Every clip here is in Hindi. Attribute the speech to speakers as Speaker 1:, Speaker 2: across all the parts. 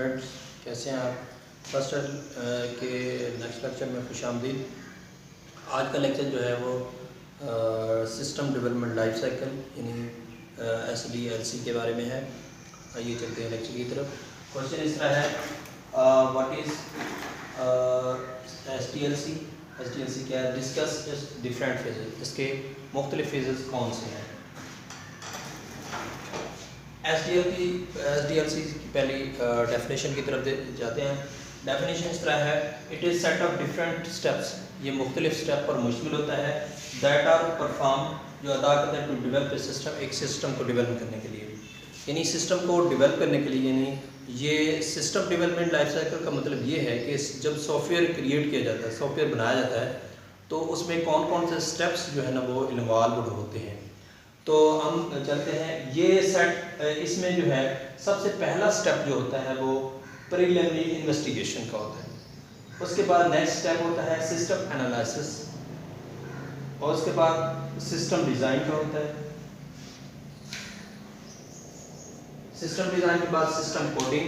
Speaker 1: स्टूडेंट्स, कैसे हैं आप? फर्स्ट के नेक्स्ट लेक्चर में खुशामदीद। आज का लेक्चर जो है वो सिस्टम डेवलपमेंट लाइफ साइकिल यानी SDLC के बारे में है। आइए चलते हैं लेक्चर की तरफ। क्वेश्चन इस तरह है, व्हाट इज़ SDLC? SDLC क्या है? Discuss different phases. इसके मुख्तलिफ फेजेस कौन से हैं? SDLC की पहली डेफिनेशन की तरफ जाते हैं। डेफिनेशन इस तरह है, it is set of different steps. ये मुख्तलिफ स्टेप पर मुश्तमिल होता है। दैट आर परफॉर्म, जो अदा करता है टू डेवलप ए सिस्टम, एक सिस्टम को डेवलप करने के लिए, यानी सिस्टम को डेवलप करने के लिए, यानी ये सिस्टम डेवलपमेंट लाइफ साइकिल का मतलब ये है कि जब सॉफ्टवेयर क्रिएट किया जाता है, सॉफ्टवेयर बनाया जाता है, तो उसमें कौन कौन से स्टेप्स जो है ना वो इन्वॉल्व होते हैं। तो हम चलते हैं, ये सेट इसमें जो है सबसे पहला स्टेप जो होता है वो प्रीलिमिनरी इन्वेस्टिगेशन का होता है। उसके बाद नेक्स्ट स्टेप होता है सिस्टम एनालिसिस, और उसके बाद सिस्टम डिज़ाइन का होता है। सिस्टम डिज़ाइन के बाद सिस्टम कोडिंग,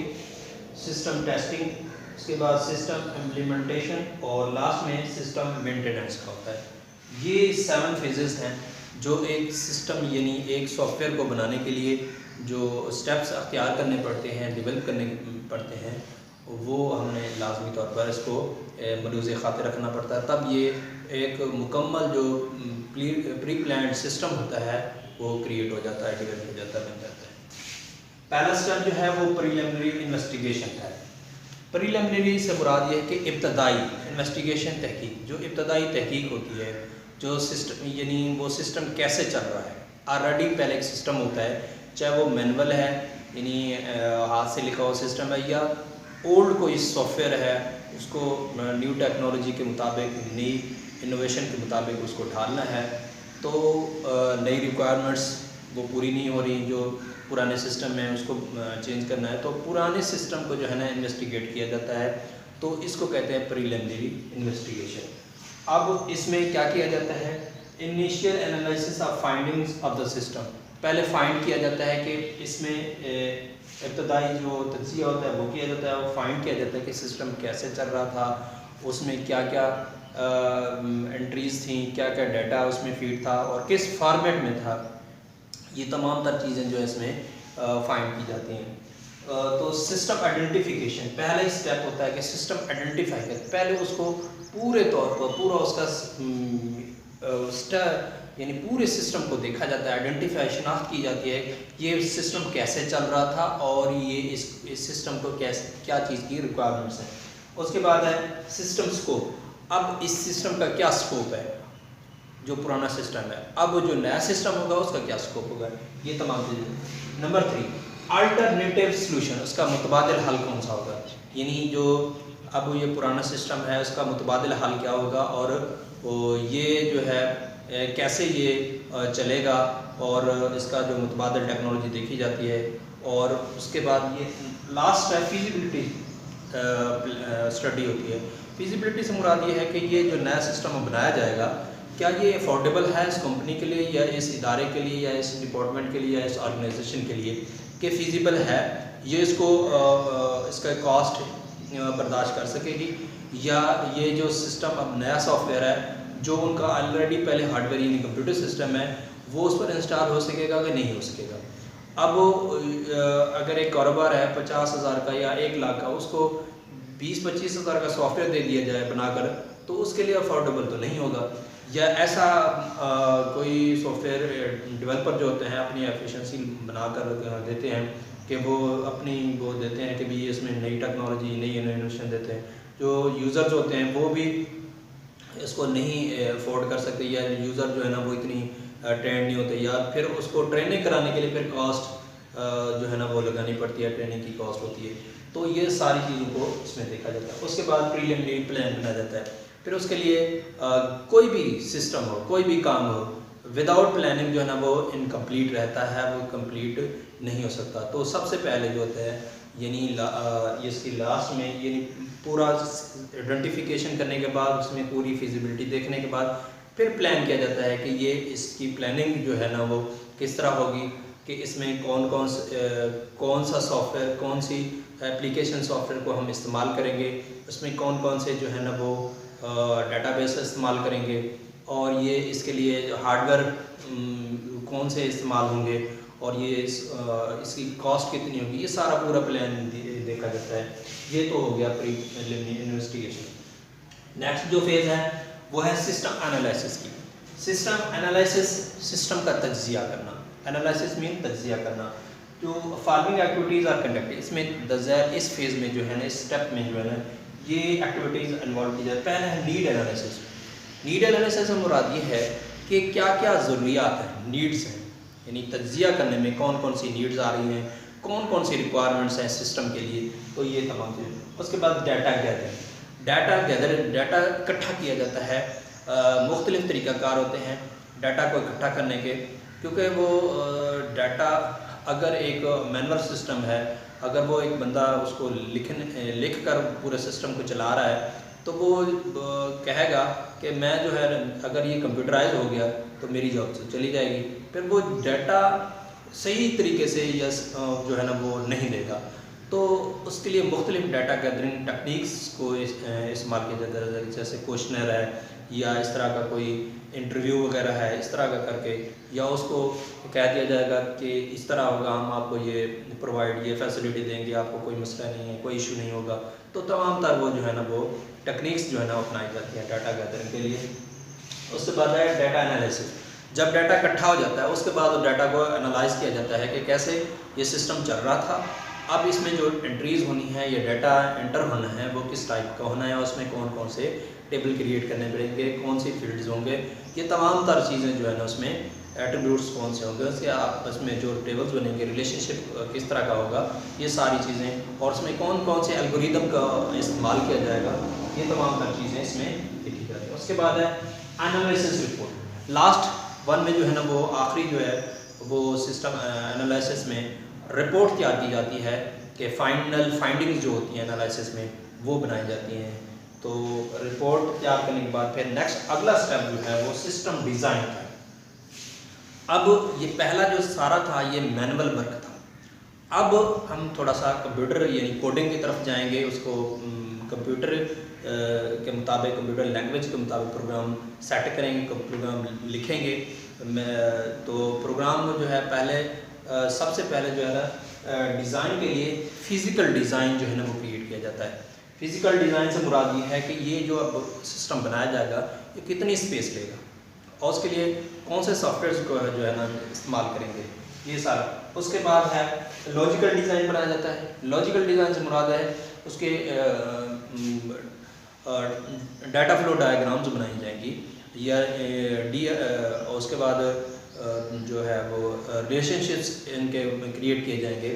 Speaker 1: सिस्टम टेस्टिंग, उसके बाद सिस्टम इम्प्लीमेंटेशन, और लास्ट में सिस्टम मेंटेनेंस का होता है। ये 7 फेजेस हैं जो एक सिस्टम यानी एक सॉफ्टवेयर को बनाने के लिए जो स्टेप्स अख्तियार करने पड़ते हैं, डेवलप करने पड़ते हैं, वो हमने लाजमी तौर पर इसको मलूज़ ख़ातिर रखना पड़ता है। तब ये एक मुकम्मल जो प्री प्लान्ड सिस्टम होता है वो क्रिएट हो जाता है, डेवलप हो जाता है, बन जाता है। पहला स्टेप जो है वो प्रीलिमिनरी इन्वेस्टिगेशन है। प्रीलिमिनरी से मुराद ये है कि इब्तदाई इन्वेस्टिगेशन, तहकीक, जो इब्तदाई तहकीक होती है, जो सिस्टम यानी वो सिस्टम कैसे चल रहा है। ऑलरेडी पहले एक सिस्टम होता है, चाहे वो मैनुअल है यानी हाथ से लिखा हुआ सिस्टम है, या ओल्ड कोई सॉफ्टवेयर है, उसको न्यू टेक्नोलॉजी के मुताबिक, नई इनोवेशन के मुताबिक उसको ढालना है। तो नई रिक्वायरमेंट्स वो पूरी नहीं हो रही जो पुराने सिस्टम में, उसको चेंज करना है, तो पुराने सिस्टम को जो है ना इन्वेस्टिगेट किया जाता है। तो इसको कहते हैं प्रीलिमिनरी इन्वेस्टिगेशन। अब इसमें क्या किया जाता है? Initial analysis of findings of the system. पहले फाइंड किया जाता है कि इसमें इब्तदाई जो तज्ज़िया होता है वो किया जाता है, वो फाइंड किया जाता है कि सिस्टम कैसे चल रहा था, उसमें क्या क्या एंट्रीज़ थी, क्या क्या डाटा उसमें फीड था और किस फॉर्मेट में था। ये तमाम तर चीज़ें जो है इसमें फाइंड की जाती हैं। तो सिस्टम आइडेंटिफिकेशन पहला ही स्टेप होता है कि सिस्टम आइडेंटिफाई कर, पहले उसको पूरे तौर पर पूरा उसका यानी पूरे सिस्टम को देखा जाता है, आइडेंटिफाई, शनाख्त की जाती है ये सिस्टम कैसे चल रहा था और ये इस सिस्टम को कैसे, क्या चीज़ की रिक्वायरमेंट्स हैं। उसके बाद है सिस्टम स्कोप। अब इस सिस्टम का क्या स्कोप है, जो पुराना सिस्टम है, अब जो नया सिस्टम होगा उसका क्या स्कोप होगा, ये तमाम चीज़ें। नंबर 3, अल्टरनेटिव सॉल्यूशन, उसका मुतबादिल हल कौन सा होगा, यानी जो अब ये पुराना सिस्टम है उसका मुतबादिल हल क्या होगा, और ये जो है कैसे ये चलेगा, और इसका जो मुतबादिल टेक्नोलॉजी देखी जाती है। और उसके बाद ये लास्ट है फिजिबिलिटी स्टडी होती है। फिजिबिलिटी से मुराद ये है कि ये जो नया सिस्टम बनाया जाएगा, क्या ये अफोर्डेबल है इस कंपनी के लिए, या इस इदारे के लिए, या इस डिपार्टमेंट के लिए, या इस ऑर्गेनाइजेशन के लिए, कि फिजिबल है, ये इसको इसका कॉस्ट बर्दाश्त कर सकेगी, या ये जो सिस्टम अब नया सॉफ्टवेयर है जो उनका ऑलरेडी पहले हार्डवेयर यानी कंप्यूटर सिस्टम है वो उस पर इंस्टॉल हो सकेगा कि नहीं हो सकेगा। अब अगर एक कारोबार है 50,000 का या 1 लाख का, उसको 20-25 हज़ार का सॉफ्टवेयर दे दिया जाए बनाकर, तो उसके लिए अफोर्डेबल तो नहीं होगा। या ऐसा कोई सॉफ्टवेयर डेवलपर जो होते हैं अपनी एफिशिएंसी बनाकर देते हैं कि वो अपनी वो देते हैं कि भाई इसमें नई टेक्नोलॉजी, नई इनोवेशन देते हैं, जो यूज़र्स होते हैं वो भी इसको नहीं अफोर्ड कर सकते, या यूज़र जो है ना वो इतनी ट्रेंड नहीं होते, या फिर उसको ट्रेनिंग कराने के लिए फिर कॉस्ट जो है ना वो लगानी पड़ती है, ट्रेनिंग की कॉस्ट होती है। तो ये सारी चीज़ों को इसमें देखा जाता है। उसके बाद प्रीलिमिनरी प्लान बनाया जाता है। फिर उसके लिए कोई भी सिस्टम हो, कोई भी काम हो, विदाउट प्लानिंग जो है ना वो इनकम्प्लीट रहता है, वो कंप्लीट नहीं हो सकता। तो सबसे पहले जो होता है यानी इसकी लास्ट में यानी पूरा आइडेंटिफिकेशन करने के बाद, उसमें पूरी फिजिबिलिटी देखने के बाद फिर प्लान किया जाता है कि ये इसकी प्लानिंग जो है ना वो किस तरह होगी, कि इसमें कौन सा सॉफ्टवेयर, कौन सी एप्लीकेशन सॉफ्टवेयर को हम इस्तेमाल करेंगे, उसमें कौन कौन से जो है ना वो डेटाबेस इस्तेमाल करेंगे, और ये इसके लिए हार्डवेयर कौन से इस्तेमाल होंगे, और ये इसकी कॉस्ट कितनी होगी, ये सारा पूरा प्लान देखा जाता है। ये तो हो गया प्रीलिमिनरी इन्वेस्टिगेशन। नेक्स्ट जो फेज़ है वो है सिस्टम एनालिसिस की। सिस्टम एनालिसिस, सिस्टम का तज्जिया करना। एनालिसिस मीन तज्जिया करना। जो फॉलोइंग एक्टिविटीज़ आर कंडक्टेड, इसमें इस फेज़ में जो है ना, इस स्टेप में जो है ना, ये एक्टिविटीज़ इन्वॉल्व की जाती है। पहला है नीड एनालिसिस। नीड एनालिसिस से मुराद ये है कि क्या क्या ज़रूरियात हैं, नीड्स हैं, यानी तज्जिया करने में कौन कौन सी नीड्स आ रही हैं, कौन कौन सी रिक्वायरमेंट्स हैं सिस्टम के लिए, तो ये तमाम चीज़ें। उसके बाद डाटा गैदरिंग, डाटा इकट्ठा किया जाता है। मुख्तलिफ़ तरीक़ाकार होते हैं डाटा को इकट्ठा करने के, क्योंकि वो डाटा अगर एक मैनुअल सिस्टम है, अगर वो एक बंदा उसको लिख कर पूरे सिस्टम को चला रहा है, तो वो कहेगा कि मैं जो है, अगर ये कंप्यूटराइज हो गया तो मेरी जॉब तो चली जाएगी, फिर वो डाटा सही तरीके से या जो है ना वो नहीं देगा। तो उसके लिए मुख्तलिफ डाटा गैदरिंग टेक्निक्स को इस्तेमाल किया जाता है, जैसे क्वेश्चनर है, या इस तरह का कोई इंटरव्यू वगैरह है, इस तरह का करके, या उसको कह दिया जाएगा कि इस तरह होगा, हम आपको ये प्रोवाइड, ये फैसिलिटी देंगे, आपको कोई मसला नहीं है, कोई इशू नहीं होगा। तो तमाम तर वो जो है ना वो टेक्निक्स जो है ना अपनाई जाती हैं डाटा गैदरिंग के लिए। उसके बाद है डाटा एनालिसिस। जब डाटा इकट्ठा हो जाता है उसके बाद डाटा को एनालाइज किया जाता है कि कैसे ये सिस्टम चल रहा था, अब इसमें जो एंट्रीज़ होनी है, ये डाटा एंटर होना है, वो किस टाइप का होना है, उसमें कौन कौन से टेबल क्रिएट करने पड़ेंगे, कौन सी फील्ड्स होंगे, ये तमाम तर चीज़ें जो है ना उसमें एट्रीब्यूट्स कौन से होंगे, उसके आपस में जो टेबल्स बनेंगे, रिलेशनशिप किस तरह का होगा, ये सारी चीज़ें, और उसमें कौन कौन से एल्गोरिदम का इस्तेमाल किया जाएगा, ये तमाम तर चीज़ें इसमें लिखी जाती हैं। उसके बाद है एनालिसिस रिपोर्ट। लास्ट वन में जो है ना वो आखिरी जो है वो सिस्टम एनालिसिस में रिपोर्ट तैयार की जाती है कि फाइनल फाइंडिंग्स जो होती हैं एनालिसिस में वो बनाई जाती हैं। तो रिपोर्ट तैयार करने के बाद फिर नेक्स्ट अगला स्टेप जो है वो सिस्टम डिज़ाइन का है। अब ये पहला जो सारा था ये मैनुअल वर्क था। अब हम थोड़ा सा कंप्यूटर यानी कोडिंग की तरफ जाएंगे, उसको कंप्यूटर के मुताबिक, कंप्यूटर लैंग्वेज के मुताबिक प्रोग्राम सेट करेंगे, प्रोग्राम लिखेंगे। तो प्रोग्राम जो है पहले सबसे पहले जो है ना डिज़ाइन के लिए फ़िज़िकल डिज़ाइन जो है ना वो क्रिएट किया जाता है। फ़िज़िकल डिज़ाइन से मुराद ये है कि ये जो अब सिस्टम बनाया जाएगा ये कितनी स्पेस लेगा, और उसके लिए कौन से सॉफ्टवेयर को जो है ना इस्तेमाल करेंगे, ये सारा। उसके बाद है लॉजिकल डिज़ाइन बनाया जाता है। लॉजिकल डिज़ाइन से मुराद है उसके डाटा फ्लो डायग्राम्स बनाई जाएंगी, या उसके बाद जो है वो रिलेशनशिप्स इनके क्रिएट किए जाएंगे,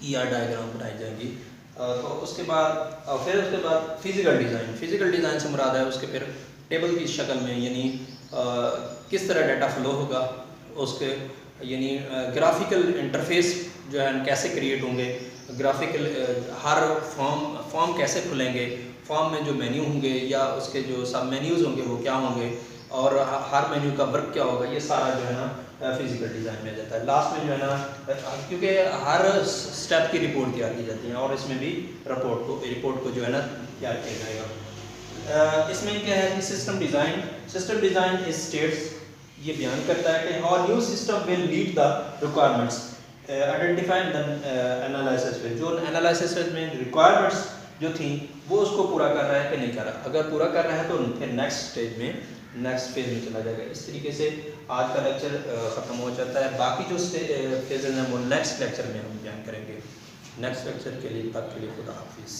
Speaker 1: ER डायग्राम बनाई जाएंगी। तो उसके बाद उसके बाद फ़िज़िकल डिज़ाइन से मुराद है उसके फिर टेबल की शक्ल में, यानी किस तरह डाटा फ्लो होगा, उसके यानी ग्राफिकल इंटरफेस जो है कैसे क्रिएट होंगे, ग्राफिकल हर फॉर्म कैसे खुलेंगे, फॉर्म में जो मेन्यू होंगे या उसके जो सब मेन्यूज़ होंगे वो क्या होंगे, और हर मेन्यू का वर्क क्या होगा, ये सारा जो है ना फ़िज़िकल डिज़ाइन में जाता है। लास्ट में जो है ना, क्योंकि हर स्टेप की रिपोर्ट तैयार की जाती है और इसमें भी रिपोर्ट को जो है ना तैयार किया जाएगा। इसमें क्या है कि सिस्टम डिज़ाइन इस स्टेट्स ये बयान करता है कि और new system will meet the requirements identifying the analysis में, जो एनालिसिस में रिक्वायरमेंट्स जो थी वो उसको पूरा कर रहा है कि नहीं कर रहा। अगर पूरा कर रहा है तो फिर नेक्स्ट फेज में चला जाएगा। इस तरीके से आज का लेक्चर ख़त्म हो जाता है। बाकी जो फेजेज हैं वो नेक्स्ट लेक्चर में हम बयान करेंगे। नेक्स्ट लेक्चर के लिए तक के लिए खुदा हाफिज़।